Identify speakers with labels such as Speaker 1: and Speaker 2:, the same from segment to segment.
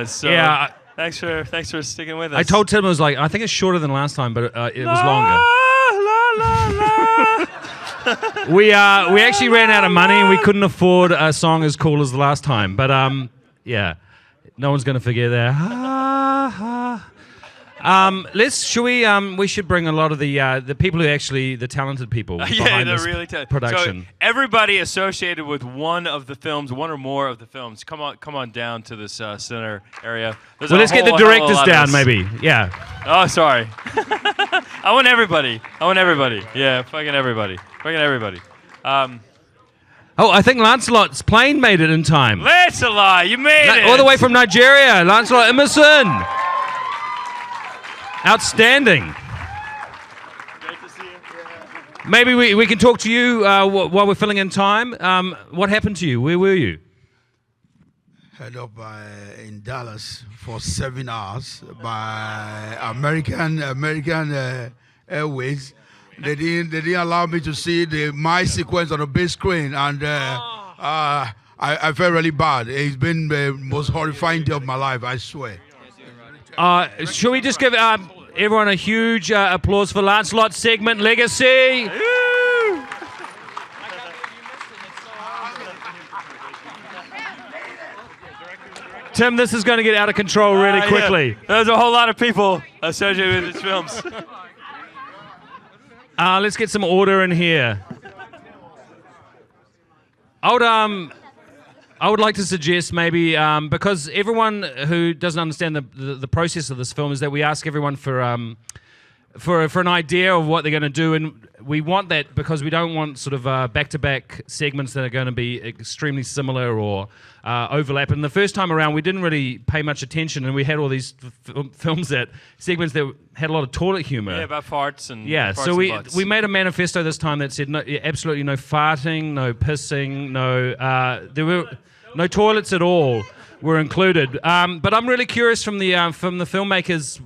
Speaker 1: So
Speaker 2: Yeah.
Speaker 1: thanks for sticking with us.
Speaker 2: I told Tim, I was like, I think it's shorter than last time, but it was longer. We actually ran out of money and we couldn't afford a song as cool as the last time. But yeah, no one's gonna forget that. We should bring a lot of the people who actually the talented people behind this
Speaker 1: really
Speaker 2: production.
Speaker 1: So everybody associated with one of the films, one or more of the films, come on down to this center area.
Speaker 2: Well, let's get the directors down, maybe. Yeah.
Speaker 1: Oh, sorry. I want everybody. Yeah, fucking everybody.
Speaker 2: Oh, I think Lancelot's plane made it in time.
Speaker 1: Lancelot, you made it!
Speaker 2: All the way from Nigeria, Lancelot Emerson. Outstanding.
Speaker 1: Great to see you.
Speaker 2: Maybe we can talk to you while we're filling in time. What happened to you? Where were you?
Speaker 3: Head up in Dallas for 7 hours by American Airways. They didn't allow me to see my sequence on the big screen, and I felt really bad. It's been the most horrifying day of my life, I swear.
Speaker 2: Should we just give everyone a huge applause for Lancelot's segment Legacy? Tim, this is going to get out of control really quickly.
Speaker 1: Yeah. There's a whole lot of people associated with these films.
Speaker 2: Let's get some order in here. I would like to suggest maybe, because everyone who doesn't understand the process of this film is that we ask everyone for an idea of what they're going to do, and we want that because we don't want sort of back-to-back segments that are going to be extremely similar or overlap. And the first time around, we didn't really pay much attention, and we had all these segments that had a lot of toilet humor.
Speaker 1: Yeah, about farts and
Speaker 2: yeah.
Speaker 1: farts
Speaker 2: So
Speaker 1: and butts.
Speaker 2: we made a manifesto this time that said absolutely no farting, no pissing, no toilets at all were included. But I'm really curious from the filmmakers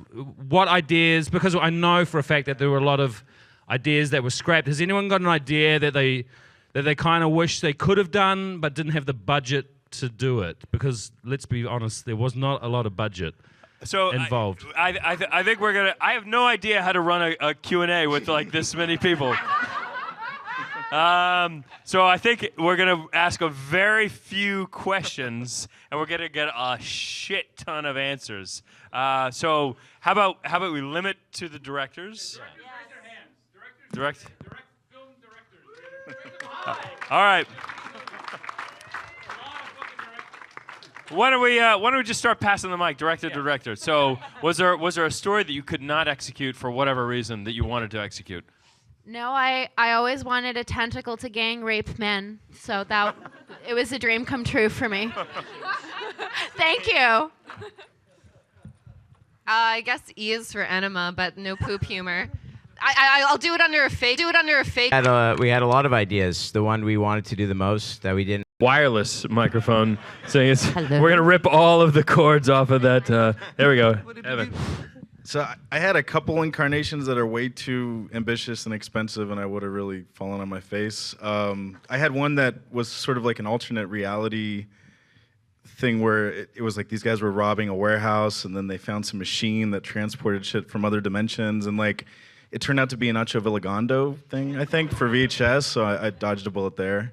Speaker 2: what ideas, because I know for a fact that there were a lot of ideas that were scrapped. Has anyone got an idea that they kind of wish they could have done but didn't have the budget to do it? Because let's be honest, there was not a lot of budget involved.
Speaker 1: I think we're gonna. I have no idea how to run a Q&A with like this many people. So I think we're gonna ask a very few questions, and we're gonna get a shit ton of answers. So how about we limit to the directors? Yeah. Direct film directors. All right. Why don't we just start passing the mic, director to director? So was there a story that you could not execute for whatever reason that you wanted to execute?
Speaker 4: No, I always wanted a tentacle to gang rape men, so it was a dream come true for me. Thank you.
Speaker 5: I guess E is for enema, but no poop humor. I'll do it under a fake.
Speaker 6: We had a lot of ideas. The one we wanted to do the most that we didn't.
Speaker 1: Wireless microphone. So we're gonna rip all of the cords off of that. There we go, Evan.
Speaker 7: So I had a couple incarnations that are way too ambitious and expensive, and I would have really fallen on my face. I had one that was sort of like an alternate reality thing where it was like these guys were robbing a warehouse, and then they found some machine that transported shit from other dimensions, and like it turned out to be an Nacho Villagondo thing, I think, for VHS. So I dodged a bullet there.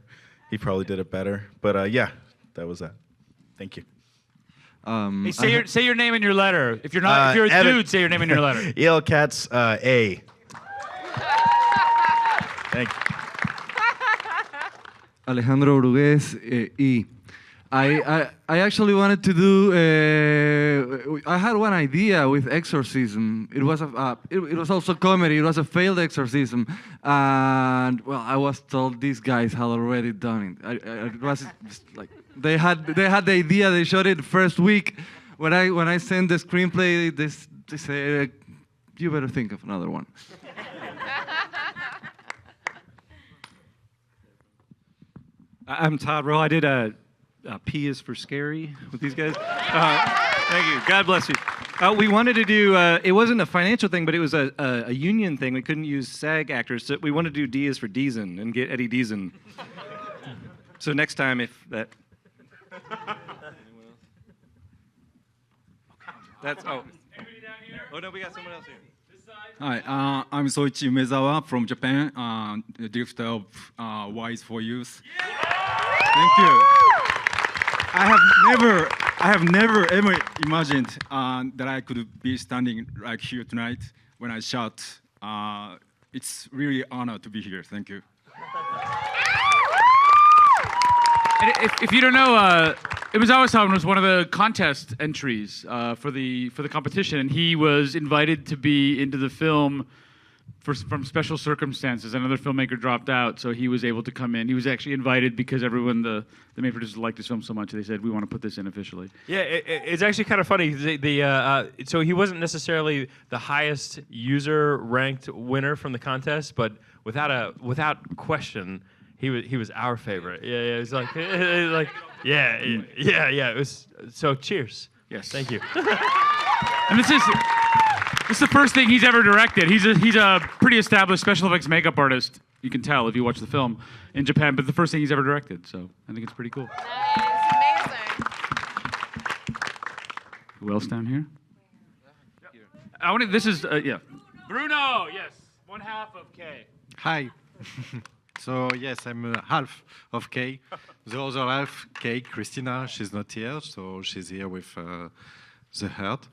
Speaker 7: He probably did it better, but yeah, that was that. Thank you.
Speaker 8: Hey, say your name in your letter. If you're a dude, say your name in your letter.
Speaker 7: Yale Cats A. Thank you.
Speaker 9: Alejandro Brugués E. I actually wanted to do. I had one idea with exorcism. It was it was also comedy. It was a failed exorcism, and well, I was told these guys had already done it. It was like they had the idea. They showed it first week. When I sent the screenplay, they said, "You better think of another one."
Speaker 10: I'm Todd Rowe. I did a P is for scary with these guys. Thank you. God bless you. We wanted to do, it wasn't a financial thing, but it was a union thing. We couldn't use SAG actors, so we wanted to do D is for Deason and get Eddie Deason. So next time, if that... That's oh. Oh no, we got someone else here.
Speaker 11: Hi, I'm Soichi Umezawa from Japan, the director of Wise for Youth. Thank you. I have never ever imagined that I could be standing like here tonight when I shout. It's really an honor to be here. Thank you.
Speaker 8: And if you don't know, Umezawa-san was one of the contest entries for the competition, and he was invited to be into the film from special circumstances. Another filmmaker dropped out, so he was able to come in. He was actually invited because everyone, the main producers, liked his film so much. They said, "We want to put this in officially." Yeah,
Speaker 1: it's actually kind of funny. So he wasn't necessarily the highest user ranked winner from the contest, but without question, he was our favorite. Yeah. It was like yeah. It was so. Cheers.
Speaker 8: Yes.
Speaker 1: Thank you.
Speaker 8: And this is the first thing he's ever directed. He's a pretty established special effects makeup artist. You can tell if you watch the film in Japan, but the first thing he's ever directed. So I think it's pretty cool.
Speaker 5: Nice, amazing.
Speaker 8: Who else down here? This is Bruno. Yes, 1/2 of K.
Speaker 12: Hi. So yes, I'm half of K. The other half, K, Christina, she's not here, so she's here with the heart.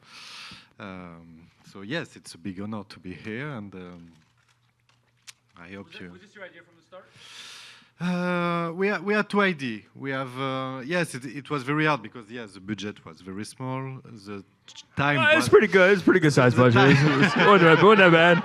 Speaker 12: So yes, it's a big honor to be here, and I hope you.
Speaker 8: Was this your idea from the start?
Speaker 12: We had two ideas. We have yes, it was very hard because the budget was very small. The time.
Speaker 1: It's pretty good. It's pretty good size budget. It wasn't that bad.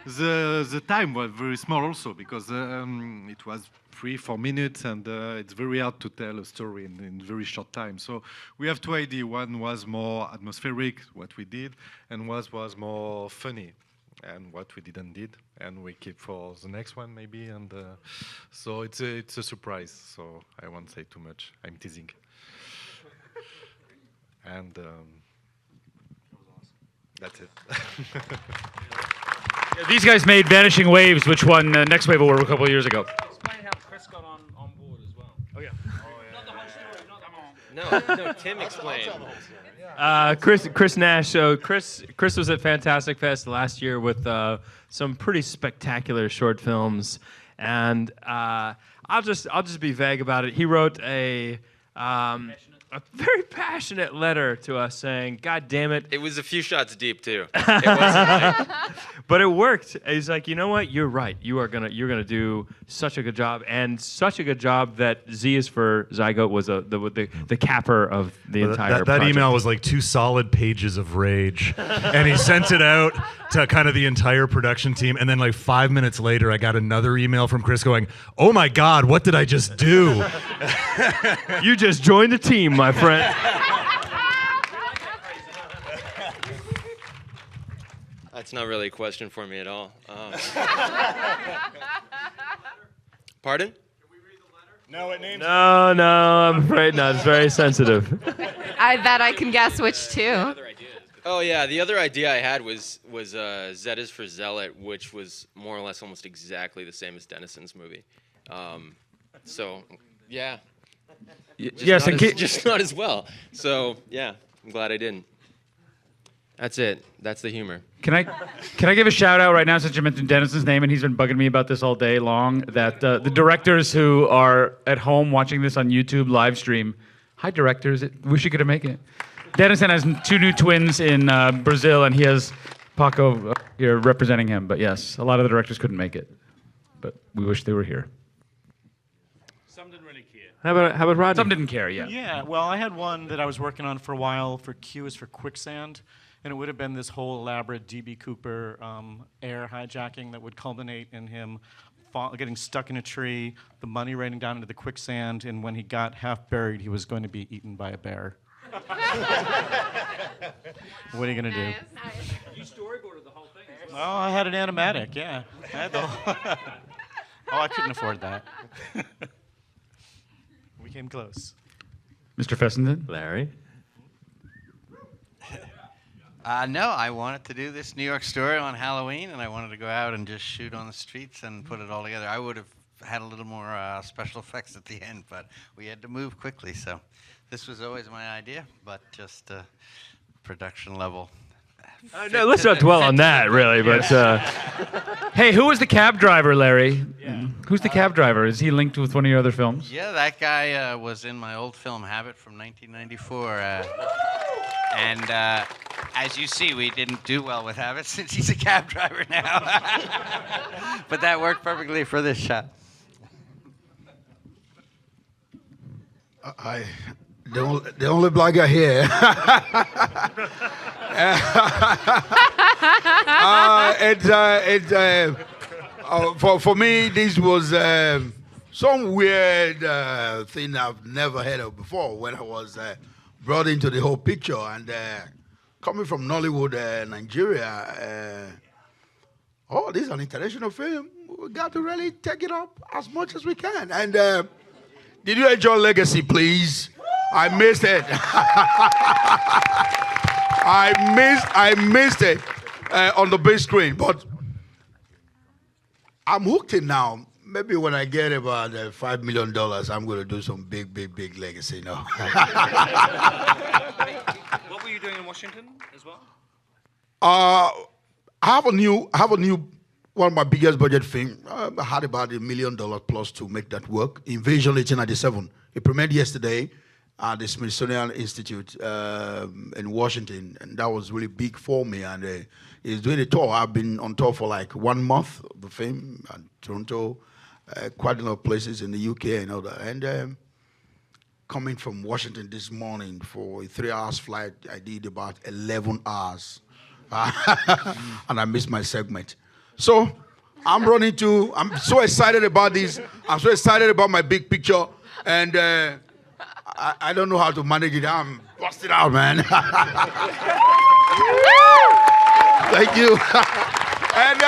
Speaker 12: The time was very small also because it was 3-4 minutes, and it's very hard to tell a story in very short time. So we have two ideas. One was more atmospheric, what we did, and one was more funny, and what we didn't did, and we keep for the next one maybe. And so it's a surprise. So I won't say too much. I'm teasing. And that's it.
Speaker 8: These guys made Vanishing Waves, which won Next Wave Award a couple of years ago.
Speaker 2: Explain how Chris got on board as well.
Speaker 8: Oh yeah.
Speaker 2: Not the whole story.
Speaker 6: No, Tim explained.
Speaker 1: Chris Nash. So Chris was at Fantastic Fest last year with some pretty spectacular short films, and I'll just be vague about it. He wrote a very passionate letter to us saying, "God damn it."
Speaker 13: It was a few shots deep too. It wasn't
Speaker 1: but it worked. He's like, you know what? You're right. You're gonna do such a good job, and such a good job that Z is for Zygote was the capper of the entire.
Speaker 14: That
Speaker 1: project.
Speaker 14: email was like 2 solid pages of rage, and he sent it out to kind of the entire production team. And then like 5 minutes later, I got another email from Chris going, "Oh my God, what did I just do?"
Speaker 1: You just joined the team, my friend.
Speaker 13: That's not really a question for me at all. Pardon?
Speaker 14: No, it names.
Speaker 1: No, I'm afraid not. It's very sensitive.
Speaker 5: I bet I can guess which two.
Speaker 13: Oh yeah, the other idea I had was Z is for Zealot, which was more or less almost exactly the same as Dennison's movie. So yeah. Just not as well. So yeah, I'm glad I didn't. That's it. That's the humor.
Speaker 8: Can I give a shout out right now since you mentioned Dennison's name and he's been bugging me about this all day long? That the directors who are at home watching this on YouTube live stream, hi directors, wish you could make it. Dennison has 2 new twins in Brazil, and he has Paco here representing him. But yes, a lot of the directors couldn't make it, but we wish they were here.
Speaker 2: Some didn't really care.
Speaker 1: How about Rodney?
Speaker 8: Some didn't care. Yeah.
Speaker 15: Yeah. Well, I had one that I was working on for a while for Q is for Quicksand. And it would have been this whole elaborate D.B. Cooper air hijacking that would culminate in him getting stuck in a tree, the money raining down into the quicksand, and when he got half buried, he was going to be eaten by a bear. What are you going to do?
Speaker 2: You storyboarded the whole thing.
Speaker 15: Oh, I had an animatic, yeah. I had the whole oh, I couldn't afford that. We came close.
Speaker 8: Mr. Fessenden?
Speaker 1: Larry?
Speaker 16: No, I wanted to do this New York story on Halloween, and I wanted to go out and just shoot on the streets and put it all together. I would have had a little more special effects at the end, but we had to move quickly, so this was always my idea, but just production level.
Speaker 1: No, let's not dwell on that, really. But
Speaker 8: Hey, who was the cab driver, Larry? Who's the cab driver? Is he linked with one of your other films?
Speaker 16: Yeah, that guy was in my old film Habit from 1994. And as you see, we didn't do well with Habit since he's a cab driver now. But that worked perfectly for this shot.
Speaker 3: The only black guy here. For me, this was some weird thing I've never heard of before when I was brought into the whole picture. And coming from Nollywood, Nigeria, this is an international film. We got to really take it up as much as we can. And did you enjoy Legacy, please? I missed it. I missed it on the big screen, but I'm hooked in now. Maybe when I get about $5 million, I'm going to do some big Legacy now.
Speaker 17: What were you doing in Washington as well?
Speaker 3: I have a new one of my biggest budget film. I had about $1 million plus to make that work. Invasion 1897. It premiered yesterday at the Smithsonian Institute in Washington, and that was really big for me. And it's doing a tour. I've been on tour for like 1 month of the film, and Toronto, quite a lot of places in the UK and all that. And coming from Washington this morning for a 3-hour flight, I did about 11 hours, and I missed my segment. So I'm so excited about this. I'm so excited about my big picture, and I don't know how to manage it. I'm busted out, man. Thank you. And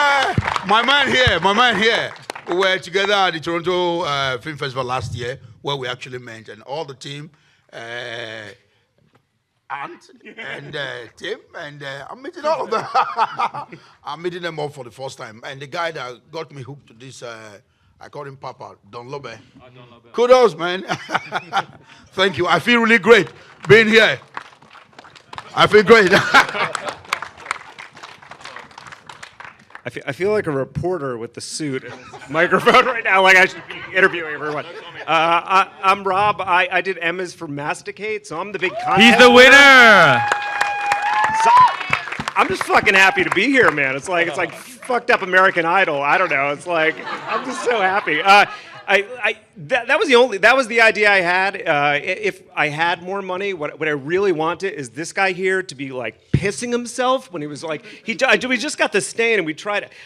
Speaker 3: my man here, we were together at the Toronto Film Festival last year, where we actually met, and all the team, Ant and Tim, and I'm meeting all of them. I'm meeting them all for the first time. And the guy that got me hooked to this, I call him Papa, Don Lobe. Kudos, man. Thank you. I feel really great being here. I feel great.
Speaker 17: I feel like a reporter with the suit and microphone right now, like I should be interviewing everyone. I'm Rob. I did Emmas for Masticate, so I'm the big contest.
Speaker 8: He's the winner!
Speaker 17: So, I'm just fucking happy to be here, man. It's like fucked up American Idol. I don't know. It's like I'm just so happy. That was the idea I had. If I had more money, what I really wanted is this guy here to be like pissing himself when he was like we just got the stain and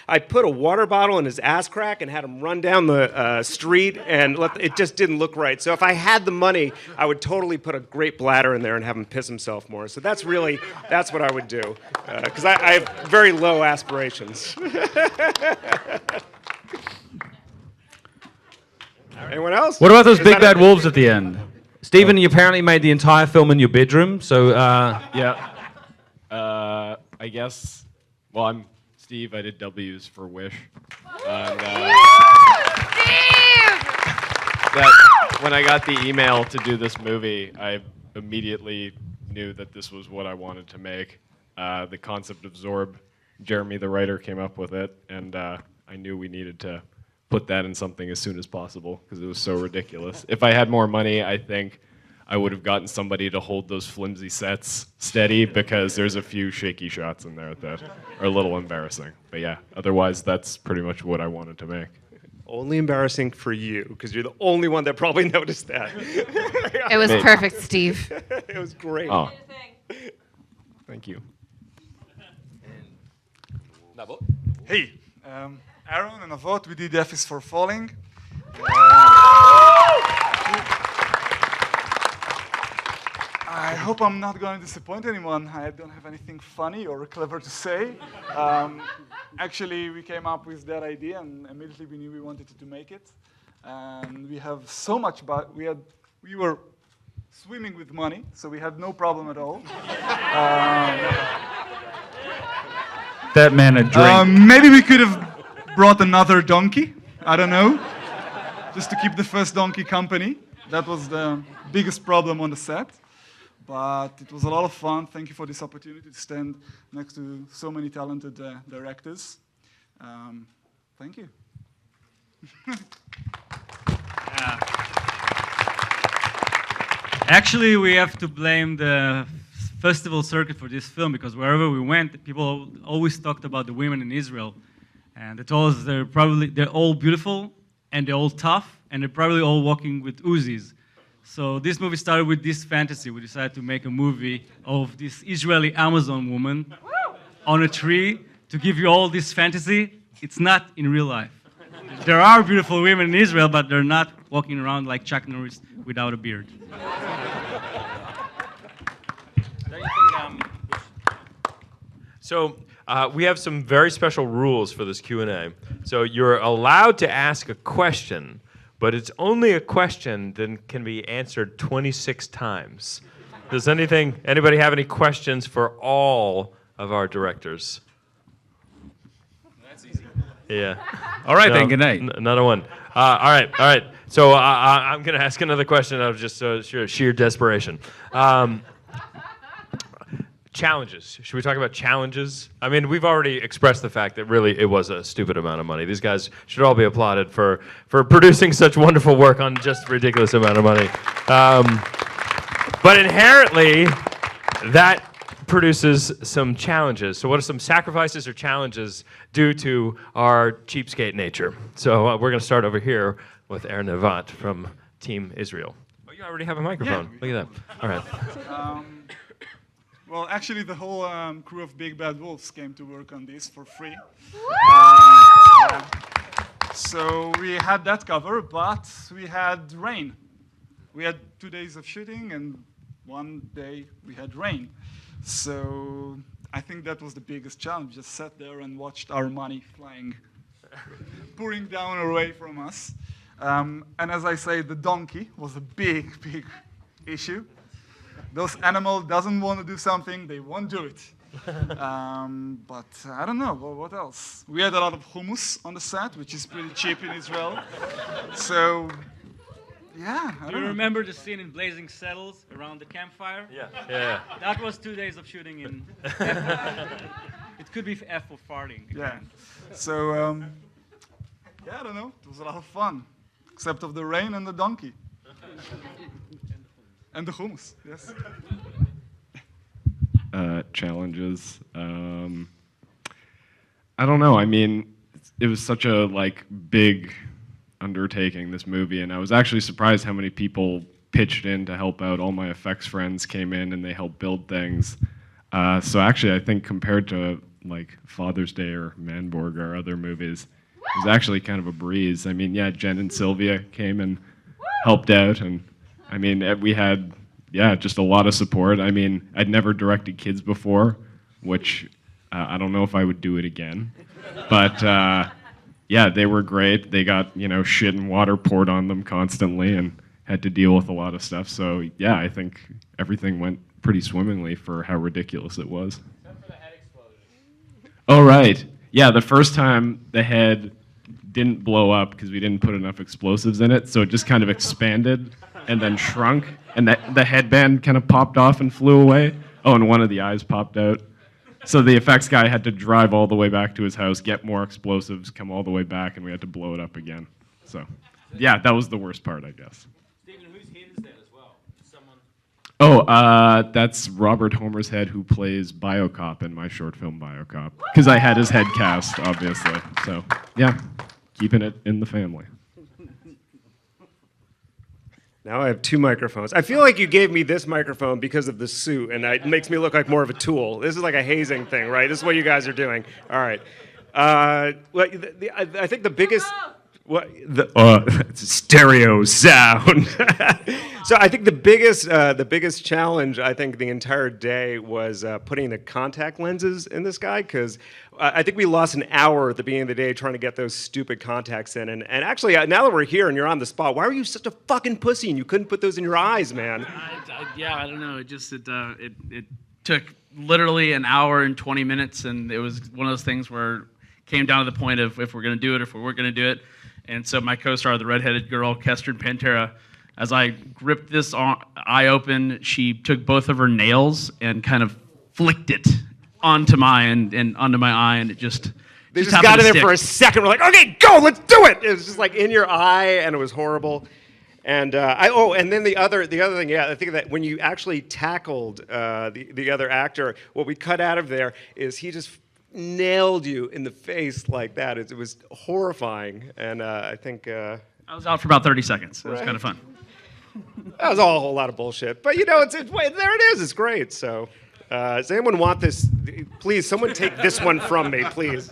Speaker 17: I put a water bottle in his ass crack and had him run down the street and it just didn't look right. So if I had the money, I would totally put a great bladder in there and have him piss himself more. So that's what I would do because I have very low aspirations. Anyone else?
Speaker 8: What about those big bad wolves at the end? Stephen, you apparently made the entire film in your bedroom, so...
Speaker 18: Yeah. I guess... Well, I'm Steve. I did W's for Wish. And, when I got the email to do this movie, I immediately knew that this was what I wanted to make. The concept of Zorb, Jeremy, the writer, came up with it, and I knew we needed to put that in something as soon as possible because it was so ridiculous. If I had more money, I think I would have gotten somebody to hold those flimsy sets steady because there's a few shaky shots in there that are a little embarrassing. But yeah, otherwise that's pretty much what I wanted to make.
Speaker 17: Only embarrassing for you because you're the only one that probably noticed that.
Speaker 5: It was perfect, Steve.
Speaker 17: It was great.
Speaker 18: Oh. Thank you.
Speaker 19: Hey, Aaron and Avot, we did F is for Falling. I hope I'm not going to disappoint anyone. I don't have anything funny or clever to say. Actually, we came up with that idea and immediately we knew we wanted to make it. And we have so much, but we were swimming with money, so we had no problem at all.
Speaker 8: That man a drink.
Speaker 19: Maybe we could have brought another donkey. I don't know. Just to keep the first donkey company. That was the biggest problem on the set. but it was a lot of fun. Thank you for this opportunity to stand next to so many talented directors. Thank you.
Speaker 20: Actually, we have to blame the festival circuit for this film, because wherever we went, people always talked about the women in Israel. And they told us they're all beautiful, and they're all tough, and they're probably all walking with Uzis. So this movie started with this fantasy. We decided to make a movie of this Israeli Amazon woman on a tree to give you all this fantasy. It's not in real life. There are beautiful women in Israel, but they're not walking around like Chuck Norris without a beard.
Speaker 1: So we have some very special rules for this Q&A. So you're allowed to ask a question, but it's only a question that can be answered 26 times. Does anybody have any questions for all of our directors? That's easy. Yeah.
Speaker 8: All right, then, good night.
Speaker 1: Another one. All right. So I'm going to ask another question out of just sheer desperation. Challenges. Should we talk about challenges? I mean, we've already expressed the fact that really it was a stupid amount of money. These guys should all be applauded for producing such wonderful work on just a ridiculous amount of money. But inherently, that produces some challenges. So what are some sacrifices or challenges due to our cheapskate nature? So we're going to start over here with Aaron Navat from Team Israel. Oh, you already have a microphone. Yeah. Look at that. All right.
Speaker 19: Well, actually, the whole crew of Big Bad Wolves came to work on this for free. Yeah. So we had that cover, but we had rain. We had 2 days of shooting, and one day we had rain. So I think that was the biggest challenge. Just sat there and watched our money flying, pouring down away from us. And as I say, the donkey was a big issue. Those animals doesn't want to do something, they won't do it. But I don't know, what else? We had a lot of hummus on the set, which is pretty cheap in Israel. So, yeah.
Speaker 20: Do you remember the scene in Blazing Saddles around the campfire?
Speaker 1: Yeah.
Speaker 20: That was 2 days of shooting in. It could be F for farting.
Speaker 19: Yeah. So, yeah, I don't know. It was a lot of fun, except of the rain and the donkey. And the hummus, yes.
Speaker 18: Challenges. I don't know. I mean, it was such a big undertaking, this movie, and I was actually surprised how many people pitched in to help out. All my effects friends came in and they helped build things. So actually, I think compared to Father's Day or Manborg or other movies, it was actually kind of a breeze. I mean, yeah, Jen and Sylvia came and helped out, and I mean, we had, just a lot of support. I mean, I'd never directed kids before, which I don't know if I would do it again. But, they were great. They got, shit and water poured on them constantly and had to deal with a lot of stuff. So, yeah, I think everything went pretty swimmingly for how ridiculous it was. Except for the head explosion. Oh, right. Yeah, the first time the head didn't blow up because we didn't put enough explosives in it, so it just kind of expanded and then shrunk, and the headband kind of popped off and flew away. Oh, and one of the eyes popped out. So the effects guy had to drive all the way back to his house, get more explosives, come all the way back, and we had to blow it up again. So, yeah, that was the worst part, I guess.
Speaker 20: Stephen, whose head is that as well? Someone.
Speaker 18: Oh, that's Robert Homer's head, who plays Biocop in my short film Biocop, because I had his head cast, obviously. So, yeah, keeping it in the family.
Speaker 17: Now I have two microphones. I feel like you gave me this microphone because of the suit, and it makes me look like more of a tool. This is like a hazing thing, right? This is what you guys are doing. All right. I think the biggest... it's a stereo sound. So I think the biggest challenge, I think, the entire day was putting the contact lenses in this guy, because I think we lost an hour at the beginning of the day trying to get those stupid contacts in. And actually, now that we're here and you're on the spot, why were you such a fucking pussy and you couldn't put those in your eyes, man?
Speaker 21: I don't know. It took literally an hour and 20 minutes, and it was one of those things where it came down to the point of if we're going to do it, if we weren't going to do it. And so my co-star, the redheaded girl, Kestrin Pantera, As I gripped this eye open, she took both of her nails and kind of flicked it onto my onto my eye, and it just.
Speaker 17: They just got in there for a second. We're like, okay, go, let's do it. It was just like in your eye, and it was horrible. And and then the other thing, yeah, I think that when you actually tackled the other actor, what we cut out of there is he just nailed you in the face like that. It was horrifying, and I think
Speaker 21: I was out for about 30 seconds. It was kind of fun.
Speaker 17: That was all a whole lot of bullshit, but you know, there it is. It's great. So, does anyone want this? Please, someone take this one from me, please.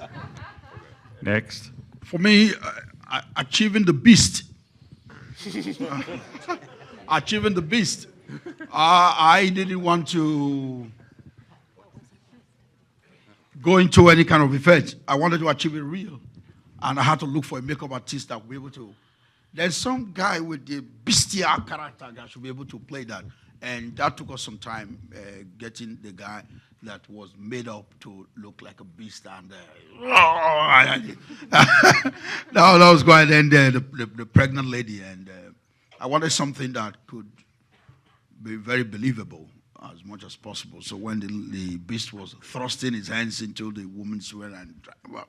Speaker 8: Next.
Speaker 3: For me, achieving the beast. Achieving the beast. I didn't want to go into any kind of effect. I wanted to achieve it real. And I had to look for a makeup artist that would be able to. There's some guy with the bestial character that should be able to play that. And that took us some time getting the guy that was made up to look like a beast. And that was going. And the pregnant lady. And I wanted something that could be very believable as much as possible. So when the beast was thrusting his hands into the woman's womb, and well,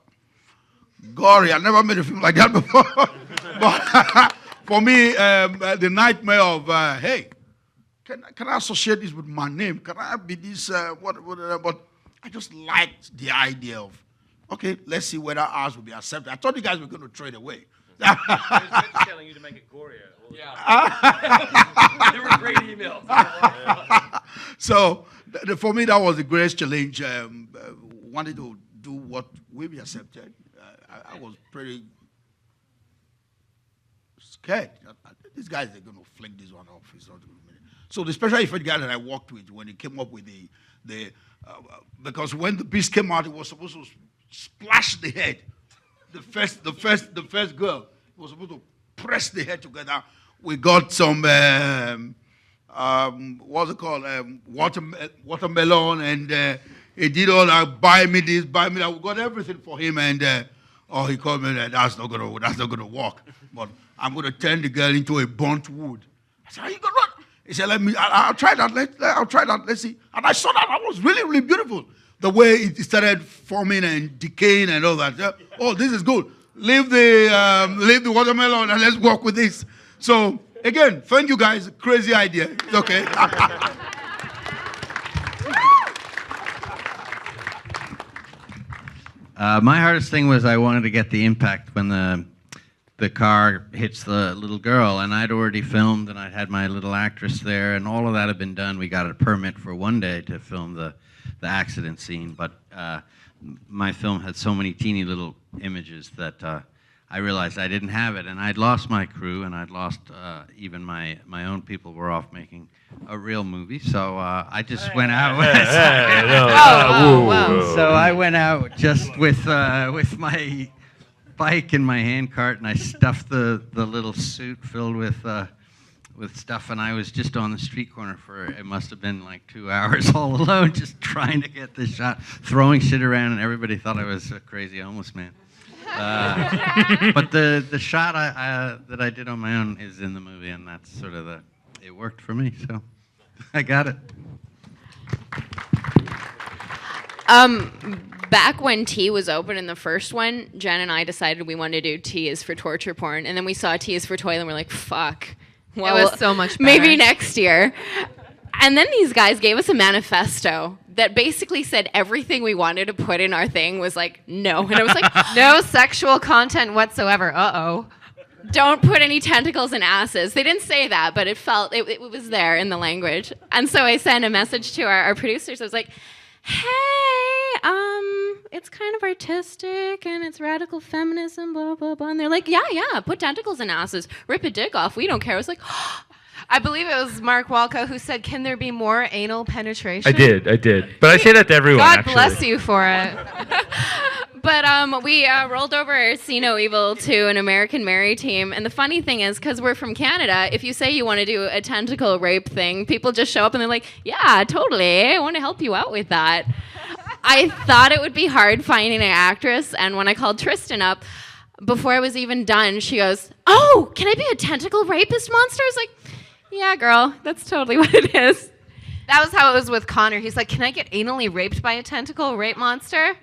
Speaker 3: gory, I never made a film like that before. But for me, the nightmare of hey, can I associate this with my name? Can I be this? But I just liked the idea of okay, let's see whether ours will be accepted. I thought you guys were going to trade away.
Speaker 2: I was telling you to make it gorier. Yeah. They were great emails.
Speaker 3: So for me, that was the greatest challenge. Wanted to do what will be accepted. I was pretty scared. These guys are going to flick this one off. It's not going to be. So the special effect guy that I worked with, when he came up with the because when the beast came out, it was supposed to splash the head. The first girl was supposed to press the head together. We got some what's it called, watermelon, and he did all that. Buy me this, buy me that. We got everything for him, and he called me that that's not gonna work. But I'm gonna turn the girl into a burnt wood. I said, are you gonna? He said, I'll try that. I'll try that. Let's see. And I saw that. That was really, really beautiful. The way it started forming and decaying and all that. Oh, this is good. Leave the watermelon and let's work with this. So again, thank you guys. Crazy idea. It's okay.
Speaker 4: My hardest thing was I wanted to get the impact when the car hits the little girl, and I'd already filmed, and I'd had my little actress there, and all of that had been done. We got a permit for one day to film the accident scene, but my film had so many teeny little images that I realized I didn't have it, and I'd lost my crew, and I'd lost even my own people were off making a real movie, so I just went out. So I went out just with my bike and my handcart, and I stuffed the little suit filled with stuff, and I was just on the street corner for, it must have been like 2 hours all alone, just trying to get this shot, throwing shit around, and everybody thought I was a crazy homeless man. But the shot that I did on my own is in the movie, and that's sort of it worked for me, so I got it.
Speaker 22: Back when T was open in the first one, Jen and I decided we wanted to do T is for torture porn, and then we saw T is for toilet, and we're like, fuck. Well,
Speaker 5: it was so much better.
Speaker 22: Maybe next year. And then these guys gave us a manifesto that basically said everything we wanted to put in our thing was like, no. And I was like,
Speaker 5: no sexual content whatsoever. Uh-oh.
Speaker 22: Don't put any tentacles in asses. They didn't say that, but it was there in the language. And so I sent a message to our producers. I was like, hey, it's kind of artistic and it's radical feminism, blah, blah, blah. And they're like, yeah, put tentacles in asses. Rip a dick off. We don't care. I was like,
Speaker 5: I believe it was Mark Walco who said, can there be more anal penetration?
Speaker 8: I did. But I say that to everyone,
Speaker 5: God
Speaker 8: actually.
Speaker 5: bless you for it.
Speaker 22: But we rolled over See No Evil to an American Mary team. And the funny thing is, because we're from Canada, if you say you want to do a tentacle rape thing, people just show up and they're like, yeah, totally. I want to help you out with that. I thought it would be hard finding an actress. And when I called Tristan up, before I was even done, she goes, oh, can I be a tentacle rapist monster? I was like, Yeah, girl, that's totally what it is.
Speaker 5: That was how it was with Connor. He's like, can I get anally raped by a tentacle rape monster?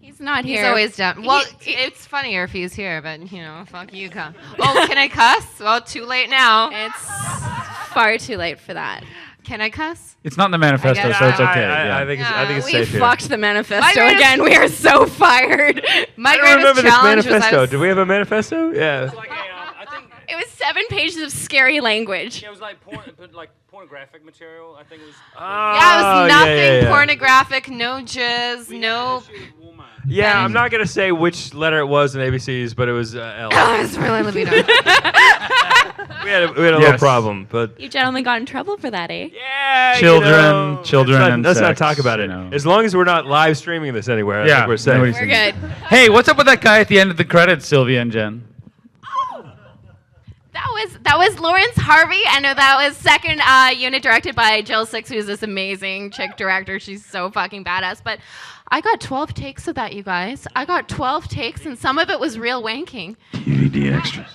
Speaker 22: He's not
Speaker 5: He's
Speaker 22: here.
Speaker 5: always down. Well, it's funnier if he's here, but, fuck you, cuss. Oh, can I cuss? Well, too late now.
Speaker 22: It's far too late for that.
Speaker 5: Can I cuss?
Speaker 8: It's not in the manifesto, so it's okay. Yeah.
Speaker 1: I think it's
Speaker 22: We
Speaker 1: safe here.
Speaker 22: fucked the manifesto
Speaker 5: My greatest-
Speaker 22: again. We are so fired.
Speaker 5: My
Speaker 1: I don't
Speaker 5: greatest
Speaker 1: remember this
Speaker 5: challenge was
Speaker 1: manifesto. Do we have a manifesto? Yeah.
Speaker 22: It was 7 pages of scary language.
Speaker 2: It was like pornographic material. I think it was.
Speaker 5: Yeah, it was nothing pornographic, no jizz, no.
Speaker 1: Yeah, I'm not gonna say which letter it was in ABCs, but it was L.
Speaker 5: Oh, it's really libido.
Speaker 1: we had a little problem, but
Speaker 22: You gentlemen got in trouble for that, eh?
Speaker 1: yeah,
Speaker 8: Children, and
Speaker 1: let's not
Speaker 8: sex,
Speaker 1: talk about it. As long as we're not live streaming this anywhere, I
Speaker 8: Yeah,
Speaker 1: think we're safe.
Speaker 8: nobody's
Speaker 22: We're good.
Speaker 8: Hey, what's up with that guy at the end of the credits, Sylvia and Jen?
Speaker 22: That was Lawrence Harvey. I know that was second unit directed by Jill Six, who's this amazing chick director. She's so fucking badass. But I got 12 takes of that, you guys. I got 12 takes, and some of it was real wanking.
Speaker 8: DVD extras.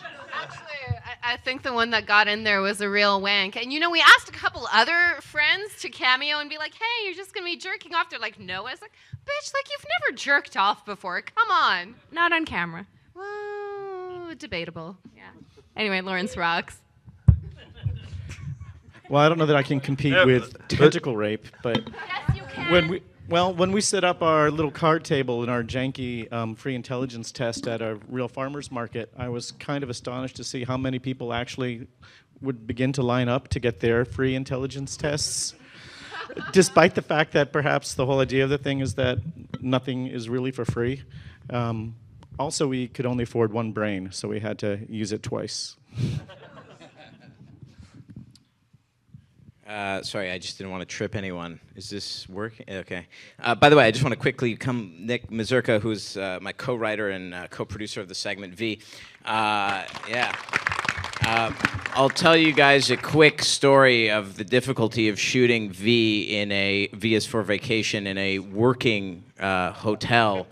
Speaker 5: I think the one that got in there was a real wank. And we asked a couple other friends to cameo and be like, hey, you're just going to be jerking off. They're like, no. I was like, bitch, you've never jerked off before. Come on.
Speaker 22: Not on camera.
Speaker 5: Whoa, debatable.
Speaker 22: Yeah. Anyway, Lawrence rocks.
Speaker 15: Well, I don't know that I can compete with tentacle rape, but
Speaker 22: Yes, you can.
Speaker 15: when we set up our little card table in our janky free intelligence test at a real farmers market, I was kind of astonished to see how many people actually would begin to line up to get their free intelligence tests, despite the fact that perhaps the whole idea of the thing is that nothing is really for free. Also, we could only afford one brain, so we had to use it twice.
Speaker 6: Sorry, I just didn't want to trip anyone. Is this working? Okay. By the way, I just want to quickly Nick Mazurka, who's my co-writer and co-producer of the segment V. I'll tell you guys a quick story of the difficulty of shooting V is for vacation in a working hotel.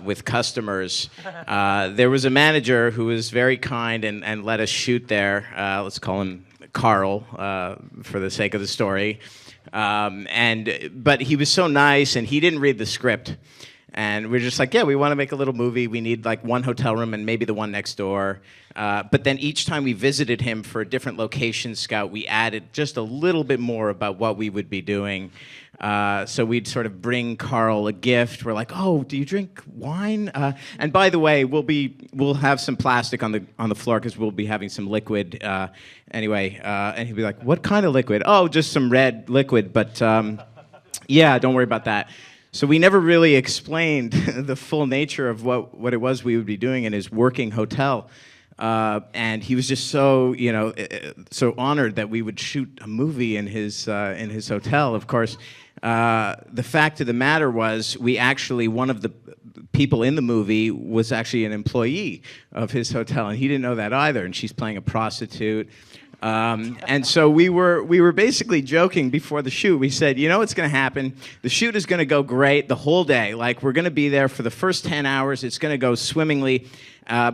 Speaker 6: With customers. There was a manager who was very kind and let us shoot there. Let's call him Carl for the sake of the story. But he was so nice, and he didn't read the script. And we're just like, yeah, we want to make a little movie. We need one hotel room and maybe the one next door. But then each time we visited him for a different location scout, we added just a little bit more about what we would be doing. So we'd sort of bring Carl a gift. We're like, oh, do you drink wine? And by the way, we'll have some plastic on the floor because we'll be having some liquid. Anyway, and he'd be like, what kind of liquid? Oh, just some red liquid. But yeah, don't worry about that. So we never really explained the full nature of what it was we would be doing in his working hotel. And he was just so, so honored that we would shoot a movie in his hotel. Of course, the fact of the matter was, one of the people in the movie was actually an employee of his hotel, and he didn't know that either. And she's playing a prostitute. And so we were basically joking before the shoot. We said, what's going to happen? The shoot is going to go great the whole day. We're going to be there for the first 10 hours. It's going to go swimmingly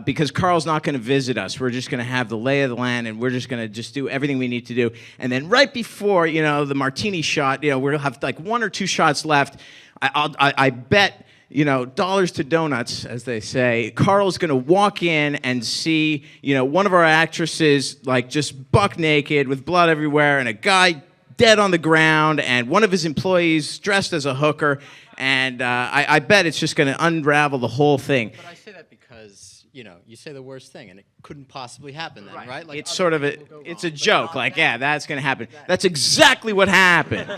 Speaker 6: because Carl's not going to visit us. We're just going to have the lay of the land, and we're just going to just do everything we need to do. And then right before, the martini shot, we'll have 1 or 2 shots left. I bet, dollars to donuts, as they say, Carl's going to walk in and see, one of our actresses, just buck naked with blood everywhere, and a guy dead on the ground, and one of his employees dressed as a hooker, and I bet it's just going to unravel the whole thing.
Speaker 7: But I say that because, you say the worst thing, and it couldn't possibly happen then, right?
Speaker 6: It's sort of it's a joke, that's going to happen. That's exactly what happened.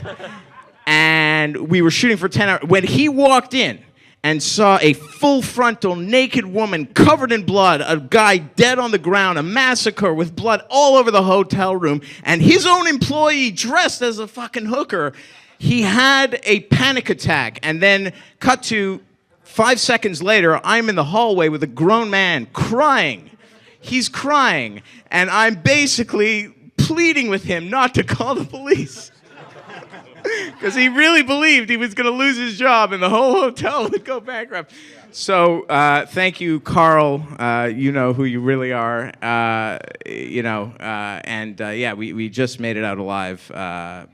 Speaker 6: And we were shooting for 10 hours. When he walked in, and saw a full frontal naked woman covered in blood, a guy dead on the ground, a massacre with blood all over the hotel room, and his own employee dressed as a fucking hooker, he had a panic attack. And then cut to 5 seconds later, I'm in the hallway with a grown man crying. He's crying, and I'm basically pleading with him not to call the police. because he really believed he was going to lose his job and the whole hotel would go bankrupt. So thank you, Carl. You know who you really are. We just made it out alive.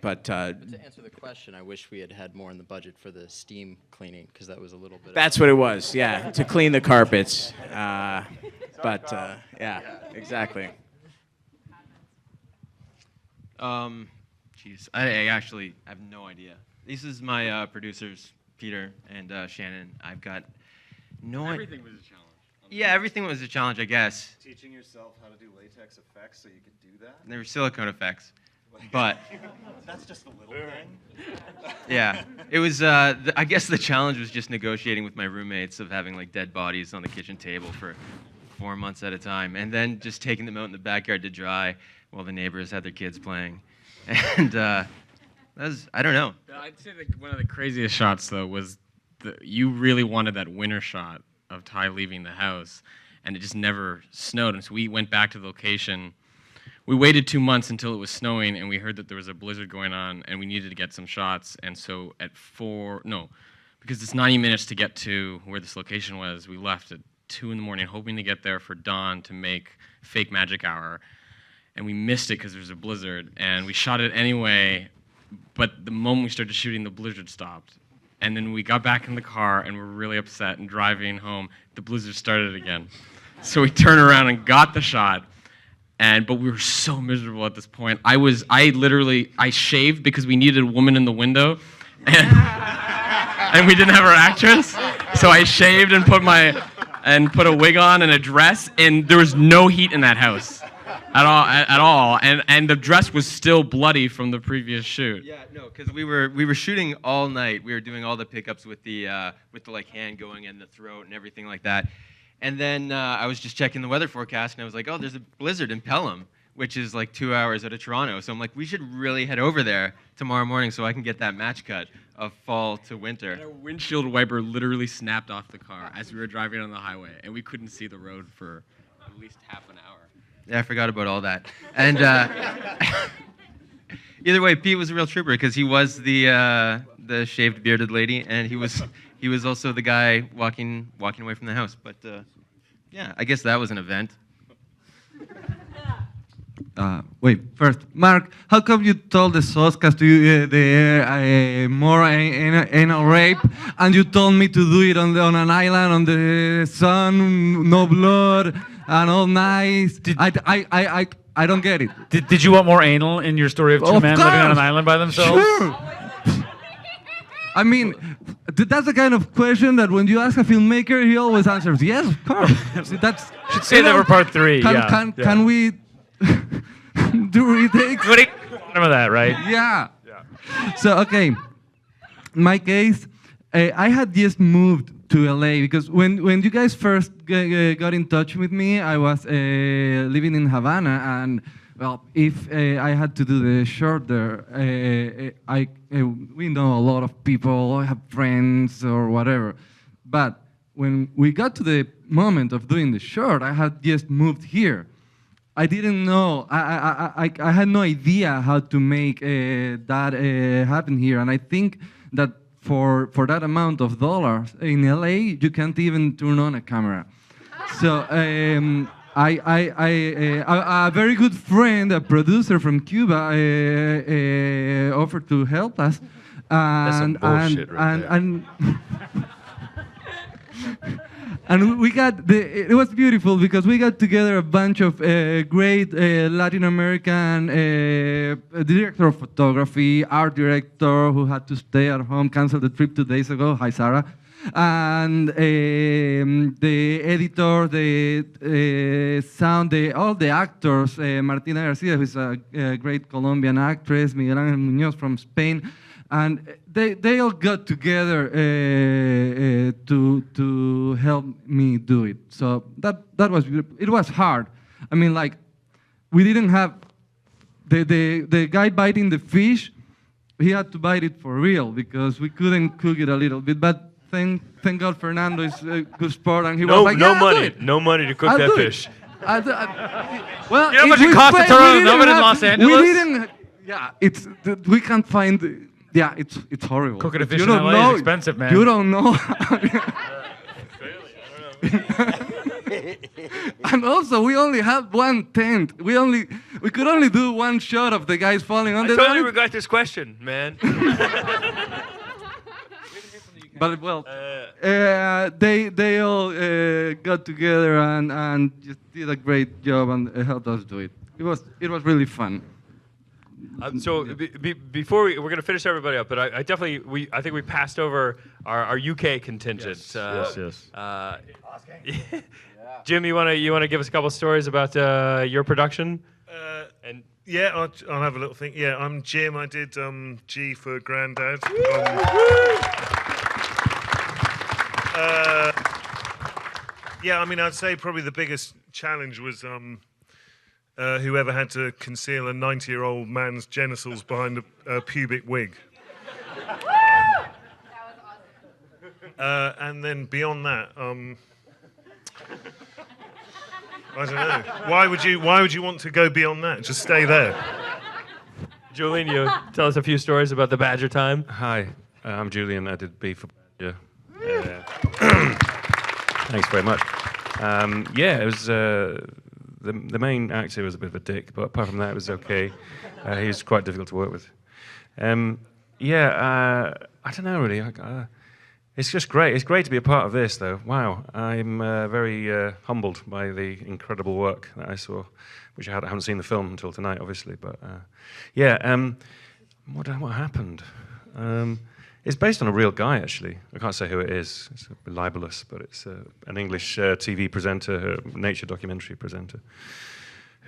Speaker 6: But
Speaker 7: To answer the question, I wish we had had more in the budget for the steam cleaning, because that was a little bit.
Speaker 6: that's what it was, yeah, to clean the carpets. Exactly.
Speaker 9: Jeez, I actually have no idea. This is my producers, Peter and Shannon. I've got no idea.
Speaker 18: Everything was a challenge.
Speaker 9: Yeah, everything was a challenge, I guess.
Speaker 18: Teaching yourself how to do latex effects so you could do that?
Speaker 9: There were silicone effects, but
Speaker 18: That's just a little thing.
Speaker 9: yeah, it was. I guess the challenge was just negotiating with my roommates of having like dead bodies on the kitchen table for 4 months at a time, and then just taking them out in the backyard to dry while the neighbors had their kids playing, and that was, I don't know.
Speaker 18: I'd say that one of the craziest shots, though, was you really wanted that winter shot of Ty leaving the house, and it just never snowed. And so we went back to the location. We waited 2 months until it was snowing, and we heard that there was a blizzard going on, and we needed to get some shots. And so because it's 90 minutes to get to where this location was, we left at 2 in the morning, hoping to get there for dawn to make fake magic hour. And we missed it because there was a blizzard, and we shot it anyway. But the moment we started shooting, the blizzard stopped. And then we got back in the car, and we're really upset, and driving home, the blizzard started again. So we turned around and got the shot, but we were so miserable at this point. I shaved because we needed a woman in the window, and we didn't have our actress. So I shaved and put a wig on and a dress, and there was no heat in that house at all. And the dress was still bloody from the previous shoot.
Speaker 9: Yeah, no, because we were shooting all night. We were doing all the pickups with the like hand going in the throat and everything like that. And then I was just checking the weather forecast, and I was like, oh, there's a blizzard in Pelham, which is like 2 hours out of Toronto. So I'm like, we should really head over there tomorrow morning so I can get that match cut of fall to winter.
Speaker 18: And our windshield wiper literally snapped off the car as we were driving on the highway, and we couldn't see the road for at least half an hour.
Speaker 9: Yeah, I forgot about all that. And either way, Pete was a real trooper because he was the shaved bearded lady, and he was also the guy walking away from the house. But yeah, I guess that was an event.
Speaker 10: Wait, first, Mark, how come you told the Soskas to do more anal rape, and you told me to do it on an island on the sun, no blood, and all nice? I don't get it.
Speaker 8: Did you want more anal in your story of two men living on an island by themselves?
Speaker 10: Sure. I mean, that's the kind of question that when you ask a filmmaker, he always answers, yes, of course. That's,
Speaker 8: should say that for part 3.
Speaker 10: Can we do retakes?
Speaker 8: Some of that, right?
Speaker 10: Yeah. So, okay. In my case, I had just moved to LA because when you guys first got in touch with me, I was living in Havana, and well, if I had to do the short there, we know a lot of people, I have friends or whatever. But when we got to the moment of doing the short, I had just moved here. I didn't know, I had no idea how to make that happen here. And I think that for that amount of dollars in LA, you can't even turn on a camera. So a very good friend, a producer from Cuba, offered to help us.
Speaker 18: That's some bullshit right there.
Speaker 10: And we got it was beautiful because we got together a bunch of great Latin American director of photography, art director who had to stay at home, canceled the trip 2 days ago. Hi, Sarah. And the editor, the sound, all the actors, Martina Garcia, who's a great Colombian actress, Miguel Ángel Muñoz from Spain, and they all got together to help me do it. So that was, it was hard. I mean, like, we didn't have the guy biting the fish. He had to bite it for real because we couldn't cook it a little bit. But thank God Fernando is a good sport, and he was like,
Speaker 1: no money, no money to cook that fish.
Speaker 10: Well,
Speaker 8: you know how much it costs to throw an oven in Los Angeles?
Speaker 10: We didn't. Yeah, we can't find Yeah, it's horrible.
Speaker 8: Cooking a
Speaker 10: But
Speaker 8: fish
Speaker 10: you
Speaker 8: in
Speaker 10: don't
Speaker 8: LA
Speaker 10: know,
Speaker 8: is expensive, man.
Speaker 10: You don't know. And also, we only had one tent. We could only do one shot of the guys falling on
Speaker 1: I
Speaker 10: the
Speaker 1: totally
Speaker 10: tent.
Speaker 1: regret this question, man.
Speaker 10: But well, they all got together and just did a great job and helped us do it. It was really fun.
Speaker 1: So before we're going to finish everybody up, but I definitely I think we passed over our UK contingent.
Speaker 8: Yes.
Speaker 1: Jim, you want to give us a couple stories about your production? And
Speaker 11: yeah, I'll have a little think. Yeah, I'm Jim. I did G for Grandad. Yeah, I mean, I'd say probably the biggest challenge was whoever had to conceal a 90-year-old man's genitals behind a pubic wig. And then beyond that, I don't know. Why would you want to go beyond that? Just stay there.
Speaker 1: Julian, you tell us a few stories about the Badger time.
Speaker 12: Hi, I'm Julian. I did B for Badger. Thanks very much. Yeah, it was the main actor was a bit of a dick, but apart from that, it was okay. He was quite difficult to work with. I don't know really. It's just great. It's great to be a part of this, though. Wow, I'm very humbled by the incredible work that I saw, which I haven't seen the film until tonight, obviously. But what happened? It's based on a real guy, actually. I can't say who it is. It's libelous, but it's an English TV presenter, a nature documentary presenter,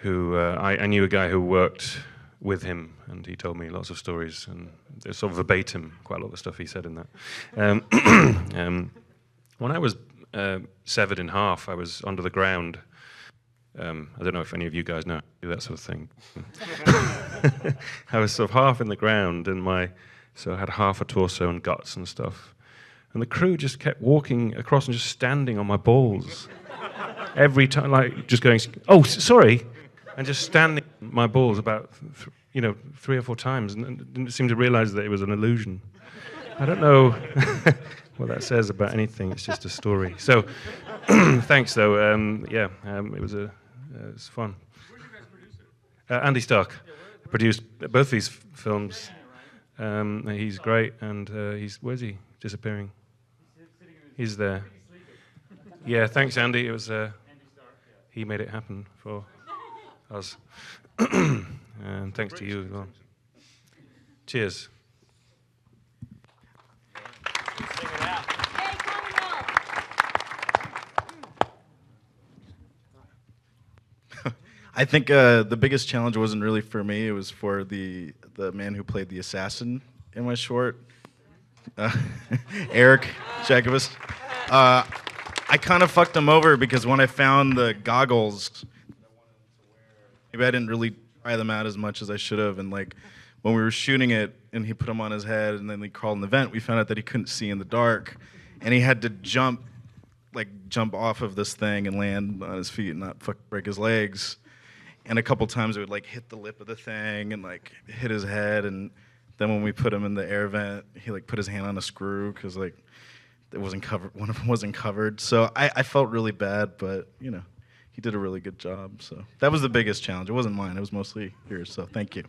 Speaker 12: who I knew a guy who worked with him, and he told me lots of stories, and it's sort of verbatim, quite a lot of the stuff he said in that. When I was severed in half, I was under the ground. I don't know if any of you guys know how to do that sort of thing. I was sort of half in the ground, and so I had half a torso and guts and stuff. And the crew just kept walking across and just standing on my balls. Every time, like just going, oh, sorry, and just standing on my balls about, 3 or 4 times, and didn't seem to realize that it was an illusion. I don't know what that says about anything. It's just a story. So, thanks though. It was fun. Andy Stark produced both these films. He's great, and where's he? Disappearing. He's there. Yeah, thanks, Andy. It was he made it happen for us, and thanks to you as well. Cheers.
Speaker 23: I think the biggest challenge wasn't really for me. It was for the man who played the assassin in my short, Eric Jacobus. I kind of fucked him over because when I found the goggles, maybe I didn't really try them out as much as I should have. And like when we were shooting it and he put them on his head and then he crawled in the vent, we found out that he couldn't see in the dark. And he had to jump off of this thing and land on his feet and not break his legs. And a couple times it would like hit the lip of the thing and like hit his head. And then when we put him in the air vent, he like put his hand on a screw because like it wasn't covered. One of them wasn't covered. So I felt really bad, but he did a really good job. So that was the biggest challenge. It wasn't mine. It was mostly yours. So thank you.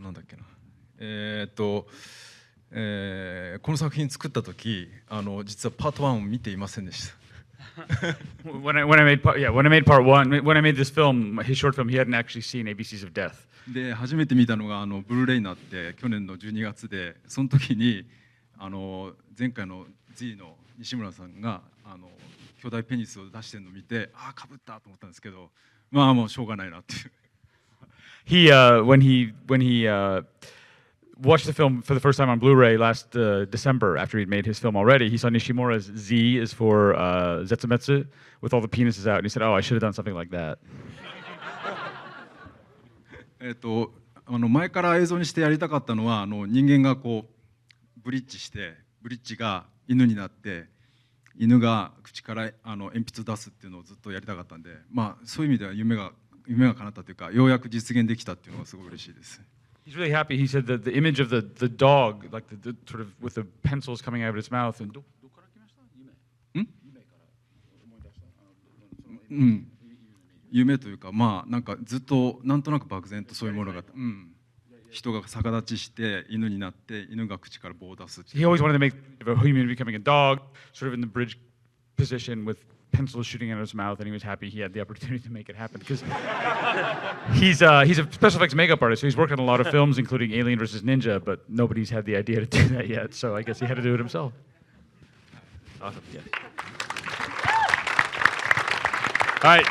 Speaker 24: なんだっけな。この作品作った時、実はパート1を見ていませんでした。
Speaker 8: when I made part one, when I made this film, his short film, he hadn't actually seen ABCs of Death.
Speaker 24: で初めて見たのがブルーレイになって去年の12月で、その時に前回の Z の西村さんが巨大ペニスを出してるのを見て、ああかぶったと思ったんですけど、まあもうしょうがないなっていう。
Speaker 8: When he watched the film for the first time on Blu-ray last December, after he'd made his film already, he saw Nishimura's Z is for Zetsumetsu with all the penises out, and he said, "Oh, I should have done something like that."
Speaker 24: 前から映像にしてやりたかったのは人間がこうブリッジしてブリッジが犬になって犬が口から鉛筆出すっていうのをずっとやりたかったんで、まあそういう意味では夢が叶ったというか、ようやく実現できたっていうのがすごい嬉しいです。
Speaker 8: He's really happy. He said that the image of the dog, like the sort of with the pencils coming out of its mouth, and
Speaker 24: 夢というか、まあなんかずっとなんとなく漠然とそういうものが、人が逆立ちして犬になって犬が口から棒を出す。
Speaker 8: he always wanted to make a human becoming a dog, sort of in the bridge position with pencils shooting out of his mouth, and he was happy he had the opportunity to make it happen because he's a special effects makeup artist, so he's worked on a lot of films, including Alien vs. Ninja, but nobody's had the idea to do that yet, so I guess he had to do it himself.
Speaker 1: Awesome. Yeah. All right,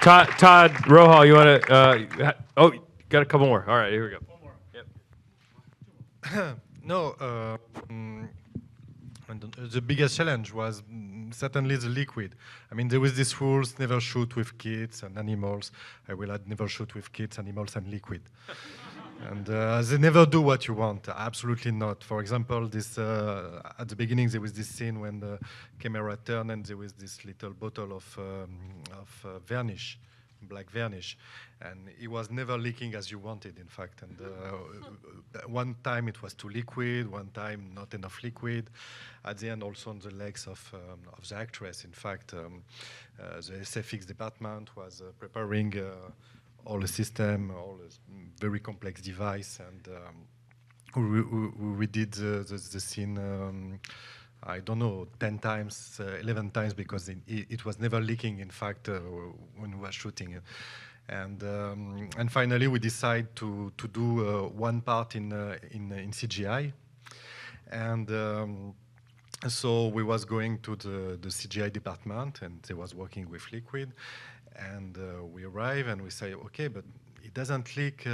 Speaker 1: Todd Rohal, you want to? Got a couple more. All right, here we go. One more.
Speaker 13: Yep. No. The biggest challenge was certainly the liquid. I mean, there was this rules: never shoot with kids and animals. I will add never shoot with kids, animals, and liquid. And they never do what you want. Absolutely not. For example, this at the beginning there was this scene when the camera turned and there was this little bottle of varnish, black varnish, and it was never leaking as you wanted, in fact. And one time it was too liquid, one time not enough liquid. At the end, also on the legs of the actress, in fact, the SFX department was preparing all the system, all this very complex device, and we did the scene, I don't know, 10 times, 11 times, because it was never leaking, in fact, when we were shooting. And finally, we decided to do one part in CGI. And so we was going to the CGI department, and they was working with liquid. And we arrive and we say, okay, but it doesn't leak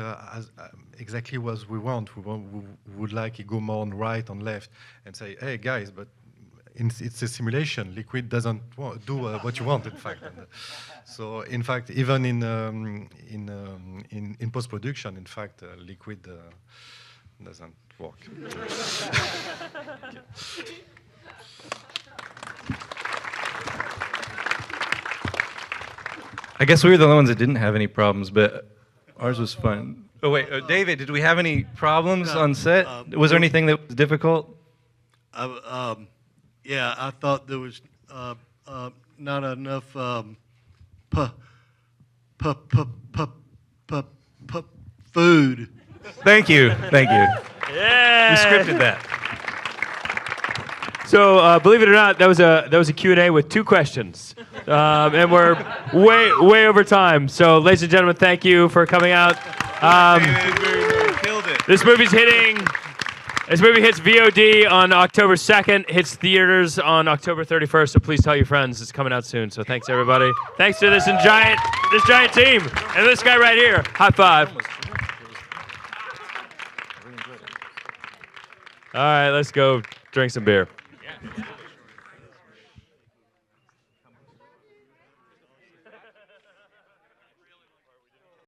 Speaker 13: exactly as we want. We would like it go more on right, on left, and say, hey guys, but it's a simulation. Liquid doesn't do what you want, in fact. And, so, in fact, even in post-production, in fact, liquid doesn't work.
Speaker 24: I guess we were the only ones that didn't have any problems, but ours was fun. Oh wait, David, did we have any problems on set? Was there anything that was difficult?
Speaker 14: Yeah, I thought there was not enough food.
Speaker 24: Thank you.
Speaker 1: Yeah.
Speaker 24: We scripted that.
Speaker 1: So believe it or not, that was a Q&A with 2 questions, and we're way over time. So, ladies and gentlemen, thank you for coming out.
Speaker 24: Killed it.
Speaker 1: This movie hits VOD on October 2nd, hits theaters on October 31st. So please tell your friends it's coming out soon. So thanks everybody. Thanks to this giant team and this guy right here. High five. All right, let's go drink some beer.